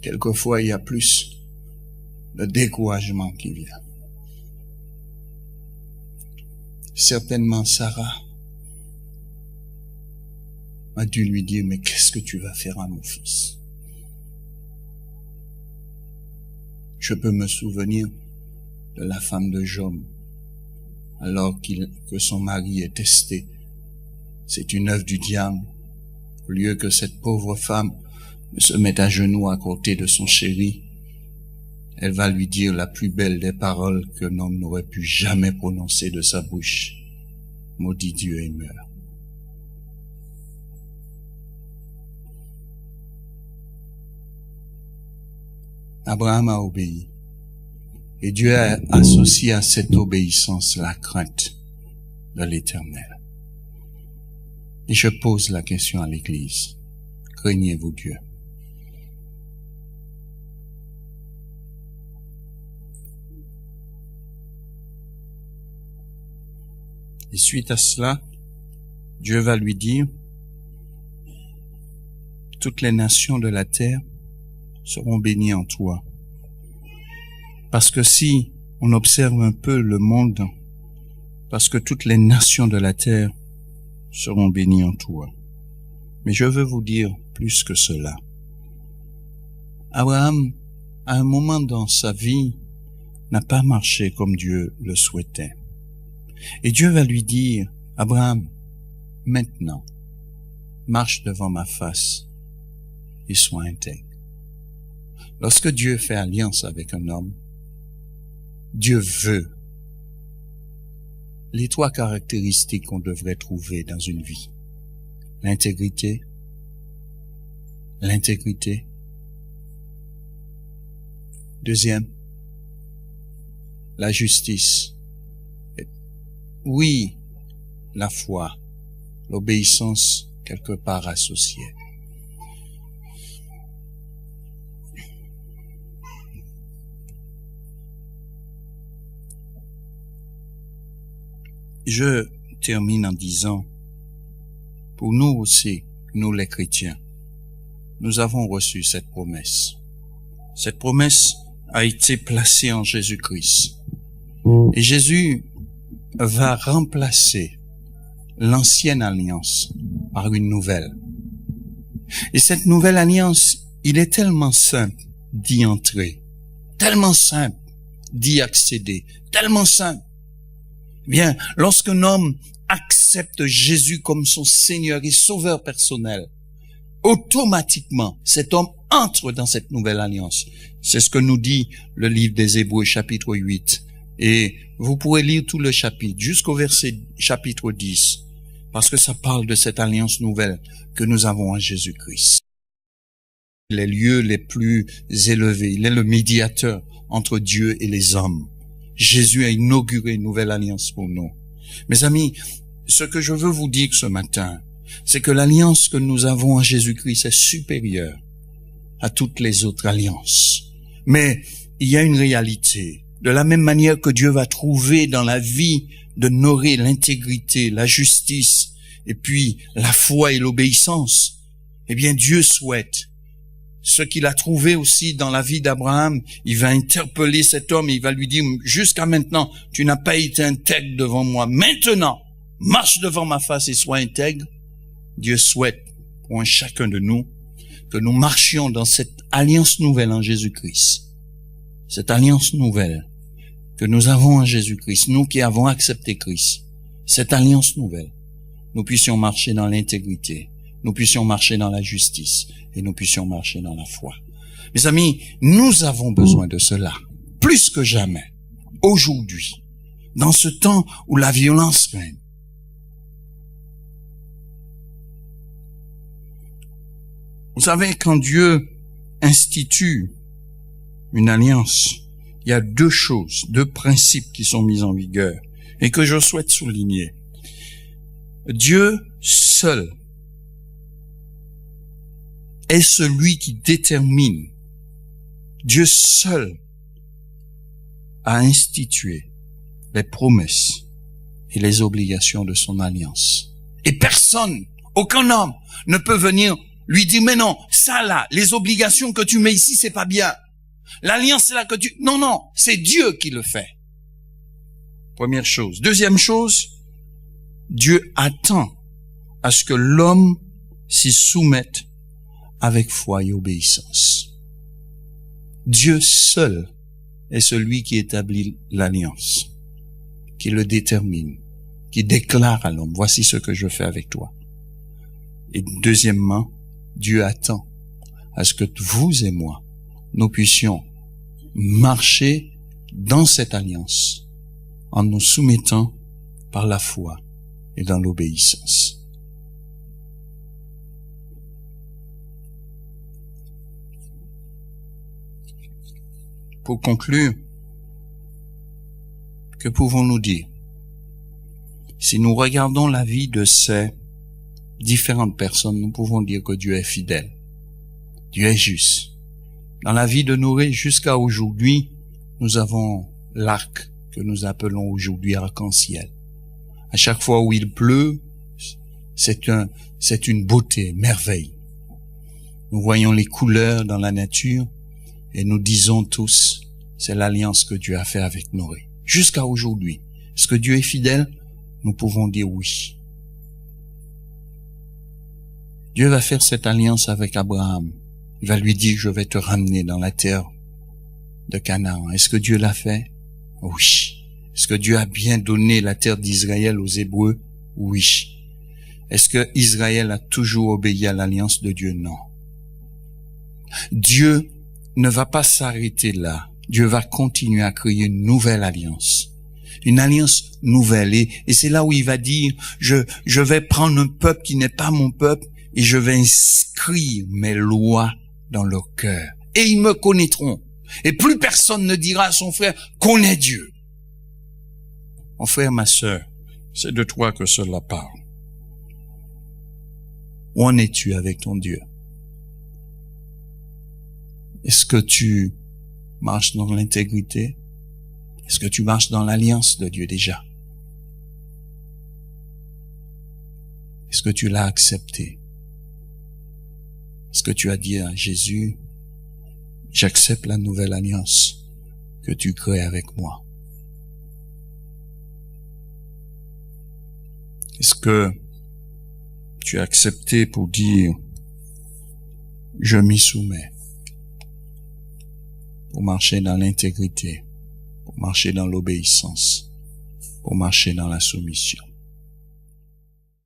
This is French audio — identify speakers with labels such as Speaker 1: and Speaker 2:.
Speaker 1: quelquefois il y a plus de découragement qui vient. Certainement, Sarah a dû lui dire, mais qu'est-ce que tu vas faire à mon fils? Je peux me souvenir de la femme de Job, alors que son mari est testé. C'est une œuvre du diable. Au lieu que cette pauvre femme ne se mette à genoux à côté de son chéri, elle va lui dire la plus belle des paroles qu'un homme n'aurait pu jamais prononcer de sa bouche. Maudit Dieu et meurt. Abraham a obéi. Et Dieu a associé à cette obéissance la crainte de l'Éternel. Et je pose la question à l'Église. Craignez-vous Dieu? Et suite à cela, Dieu va lui dire, toutes les nations de la terre seront bénies en toi. Parce que si on observe un peu le monde, parce que toutes les nations de la terre seront bénies en toi. Mais je veux vous dire plus que cela. Abraham, à un moment dans sa vie, n'a pas marché comme Dieu le souhaitait. Et Dieu va lui dire, Abraham, maintenant, marche devant ma face et sois intègre. Lorsque Dieu fait alliance avec un homme, Dieu veut les trois caractéristiques qu'on devrait trouver dans une vie. L'intégrité. Deuxième, la justice. Oui, la foi, l'obéissance quelque part associée. Je termine en disant, pour nous aussi, nous les chrétiens, nous avons reçu cette promesse. Cette promesse a été placée en Jésus-Christ. Et Jésus va remplacer l'ancienne alliance par une nouvelle. Et cette nouvelle alliance, il est tellement simple d'y entrer, tellement simple d'y accéder, tellement simple. Bien, lorsqu'un homme accepte Jésus comme son Seigneur et Sauveur personnel, automatiquement, cet homme entre dans cette nouvelle alliance. C'est ce que nous dit le livre des Hébreux, chapitre 8. Et vous pourrez lire tout le chapitre, jusqu'au verset chapitre 10, parce que ça parle de cette alliance nouvelle que nous avons en Jésus-Christ. Les lieux les plus élevés, il est le médiateur entre Dieu et les hommes. Jésus a inauguré une nouvelle alliance pour nous. Mes amis, ce que je veux vous dire ce matin, c'est que l'alliance que nous avons en Jésus-Christ est supérieure à toutes les autres alliances. Mais il y a une réalité. De la même manière que Dieu va trouver dans la vie de Noré l'intégrité, la justice, et puis la foi et l'obéissance, eh bien Dieu souhaite ce qu'il a trouvé aussi dans la vie d'Abraham. Il va interpeller cet homme et il va lui dire, jusqu'à maintenant, tu n'as pas été intègre devant moi. Maintenant, marche devant ma face et sois intègre. Dieu souhaite pour chacun de nous que nous marchions dans cette alliance nouvelle en Jésus-Christ. Cette alliance nouvelle que nous avons en Jésus-Christ, nous qui avons accepté Christ, cette alliance nouvelle, nous puissions marcher dans l'intégrité, nous puissions marcher dans la justice et nous puissions marcher dans la foi. Mes amis, nous avons besoin de cela, plus que jamais, aujourd'hui, dans ce temps où la violence règne. Vous savez, quand Dieu institue une alliance, il y a deux choses, deux principes qui sont mis en vigueur et que je souhaite souligner. Dieu seul est celui qui détermine. Dieu seul a institué les promesses et les obligations de son alliance. Et personne, aucun homme ne peut venir lui dire, mais non, ça là, les obligations que tu mets ici, c'est pas bien. L'alliance là que tu... Non, c'est Dieu qui le fait. Première chose. Deuxième chose, Dieu attend à ce que l'homme s'y soumette avec foi et obéissance. Dieu seul est celui qui établit l'alliance, qui le détermine, qui déclare à l'homme, voici ce que je fais avec toi. Et deuxièmement, Dieu attend à ce que vous et moi, nous puissions marcher dans cette alliance en nous soumettant par la foi et dans l'obéissance. Pour conclure, que pouvons-nous dire? Si nous regardons la vie de ces différentes personnes, nous pouvons dire que Dieu est fidèle. Dieu est juste. Dans la vie de Noé jusqu'à aujourd'hui, nous avons l'arc que nous appelons aujourd'hui arc-en-ciel. À chaque fois où il pleut, c'est une beauté, merveille. Nous voyons les couleurs dans la nature et nous disons tous, c'est l'alliance que Dieu a fait avec Noé. Jusqu'à aujourd'hui, est-ce que Dieu est fidèle? Nous pouvons dire oui. Dieu va faire cette alliance avec Abraham. Il va lui dire, je vais te ramener dans la terre de Canaan. Est-ce que Dieu l'a fait? Oui. Est-ce que Dieu a bien donné la terre d'Israël aux Hébreux? Oui. Est-ce que Israël a toujours obéi à l'alliance de Dieu? Non. Dieu ne va pas s'arrêter là. Dieu va continuer à créer une nouvelle alliance. Une alliance nouvelle. Et c'est là où il va dire, je vais prendre un peuple qui n'est pas mon peuple et je vais inscrire mes lois dans leur cœur. Et ils me connaîtront. Et plus personne ne dira à son frère, connais Dieu. Mon frère, ma sœur, c'est de toi que cela parle. Où en es-tu avec ton Dieu? Est-ce que tu marches dans l'intégrité? Est-ce que tu marches dans l'alliance de Dieu déjà? Est-ce que tu l'as accepté? Est-ce que tu as dit à Jésus, j'accepte la nouvelle alliance que tu crées avec moi? Est-ce que tu as accepté pour dire, je m'y soumets, pour marcher dans l'intégrité, pour marcher dans l'obéissance, pour marcher dans la soumission?